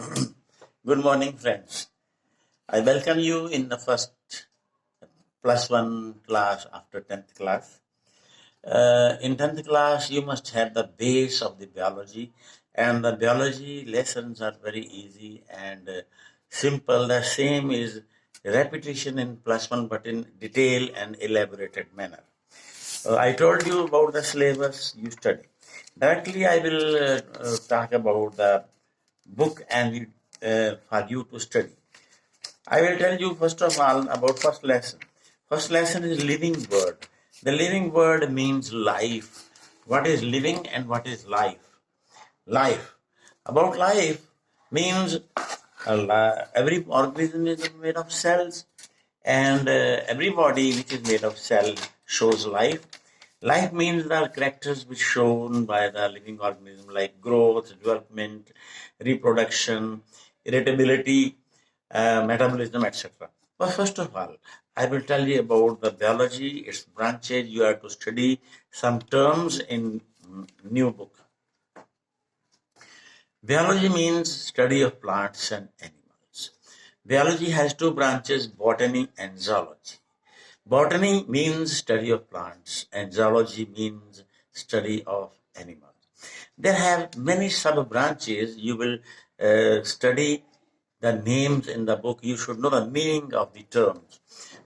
Good morning, friends. I welcome you in the first +1 class after 10th class. In 10th class, you must have the base of the biology, and the biology lessons are very easy and simple. The same is repetition in +1, but in detail and elaborated manner. I told you about the syllabus you study. Directly, I will talk about the book and for you to study. I will tell you first of all about first lesson. First lesson is living word. The living word means life. What is living and what is life? Life. About life means every organism is made of cells, and every body which is made of cells shows life. Life means the characters which shown by the living organism like growth, development, reproduction, irritability, metabolism, etc. But first of all, I will tell you about the biology, its branches. You have to study some terms in new book. Biology means study of plants and animals. Biology has two branches, botany and zoology. Botany means study of plants and zoology means study of animals. There have many sub-branches. You will study the names in the book. You should know the meaning of the terms.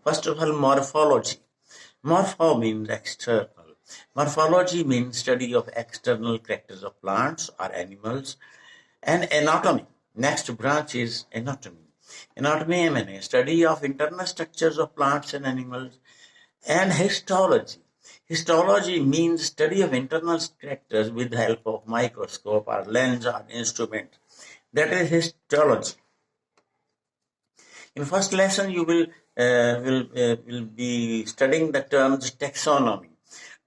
First of all, morphology. Morpho means external. Morphology means study of external characters of plants or animals. And anatomy. Next branch is anatomy. Anatomy means study of internal structures of plants and animals. And histology. Histology means study of internal characters with the help of microscope or lens or instrument. That is histology. In first lesson, you will be studying the terms taxonomy.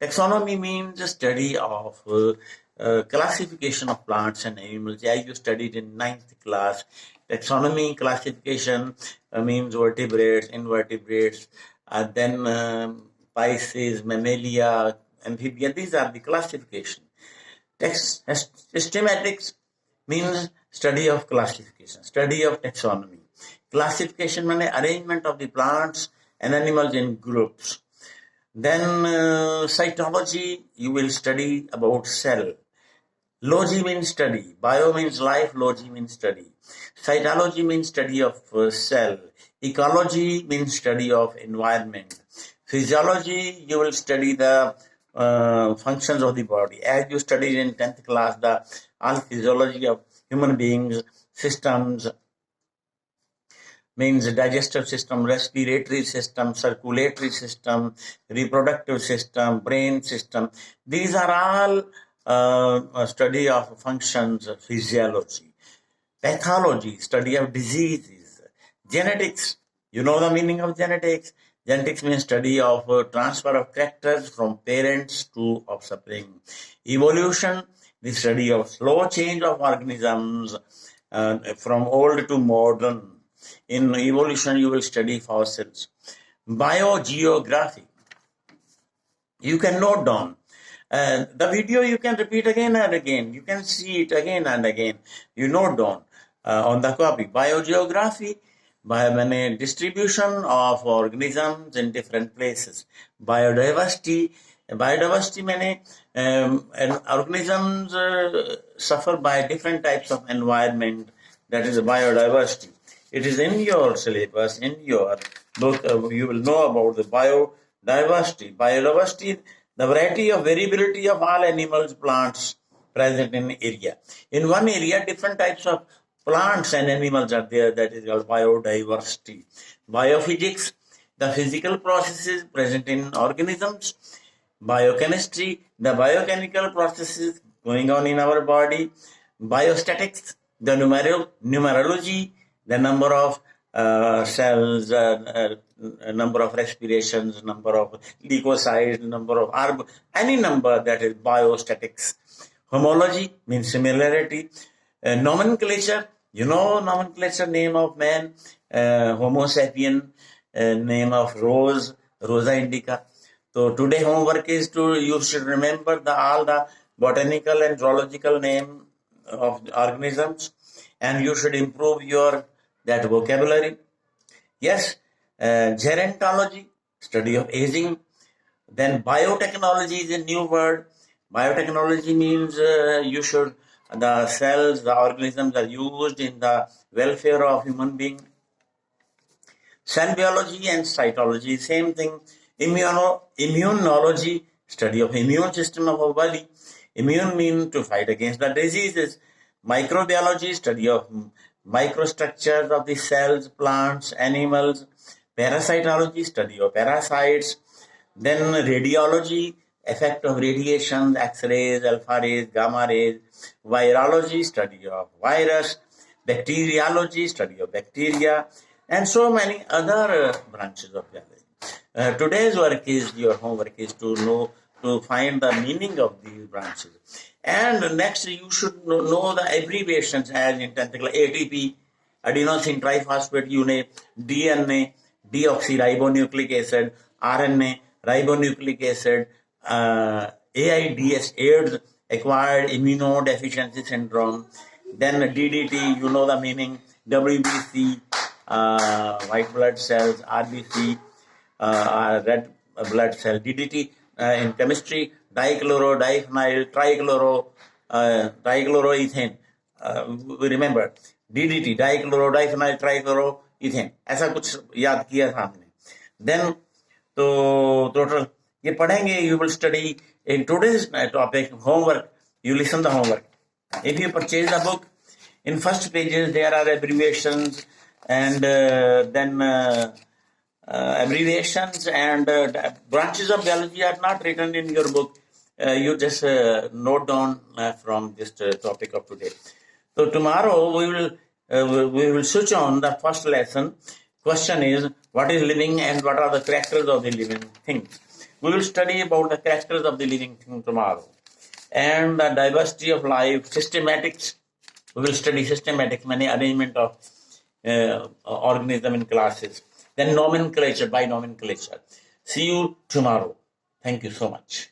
Taxonomy means the study of classification of plants and animals, as you studied in 9th class. Taxonomy classification means vertebrates, invertebrates, then Pisces, Mammalia, Amphibia. These are the classification. Systematics means study of classification, study of taxonomy. Classification means arrangement of the plants and animals in groups. Then cytology, you will study about cell. Logy means study. Bio means life. Logy means study. Cytology means study of cell. Ecology means study of environment. Physiology, you will study the functions of the body. As you studied in 10th class, the all physiology of human beings, systems, means digestive system, respiratory system, circulatory system, reproductive system, brain system. These are all a study of functions, physiology. Pathology, study of diseases. Genetics, you know the meaning of genetics. Genetics means study of transfer of characters from parents to offspring. Evolution, the study of slow change of organisms from old to modern. In evolution, you will study fossils. Biogeography, you can note down. The video you can repeat again and again. You can see it again and again. You note down on the copy. Biogeography, distribution of organisms in different places. Biodiversity, organisms suffer by different types of environment. That is biodiversity. It is in your syllabus, in your book. You will know about the biodiversity. Biodiversity, the variety of variability of all animals, plants present in area. In one area, different types of plants and animals are there. That is called biodiversity. Biophysics, the physical processes present in organisms. Biochemistry, the biochemical processes going on in our body. Biostatics, the numerology, the number of cells, number of respirations, number of leukocytes, number of any number, that is biostatics. Homology means similarity. Nomenclature, you know nomenclature, name of man, Homo sapien, name of rose, Rosa indica. So today homework is you should remember all the botanical and zoological name of organisms and you should improve your that vocabulary. Yes, gerontology, study of aging. Then biotechnology is a new word. Biotechnology means the cells, the organisms are used in the welfare of human being. Cell biology and cytology, same thing. Immunology, study of immune system of our body. Immune means to fight against the diseases. Microbiology, study of microstructures of the cells, plants, animals. Parasitology, study of parasites. Then radiology, effect of radiation, X-rays, alpha rays, gamma rays. Virology, study of virus. Bacteriology, study of bacteria, and so many other branches of biology. Today's work is, your homework is to find the meaning of these branches. And next, you should know the abbreviations as in 10th class: ATP, adenosine triphosphate unit, DNA, deoxyribonucleic acid, RNA, ribonucleic acid, AIDS, AIDS, acquired immunodeficiency syndrome. Then DDT, you know the meaning, WBC, white blood cells, RBC, red blood cell. DDT in chemistry, dichloro, diphenyl, trichloroethane. Remember, DDT, dichloro, diphenyl, trichloroethane. ऐसा कुछ याद किया था हमने. Then तो total ये पढ़ेंगे. You will study in today's topic homework. You listen the homework. If you purchase the book, in first pages there are abbreviations and then abbreviations and branches of biology are not written in your book. You just note down from this topic of today. So tomorrow we will switch on the first lesson. Question is, what is living and what are the characters of the living things? We will study about the characters of the living thing tomorrow. And the diversity of life, systematics. We will study systematics, many arrangement of organism in classes. Then nomenclature, by nomenclature. See you tomorrow. Thank you so much.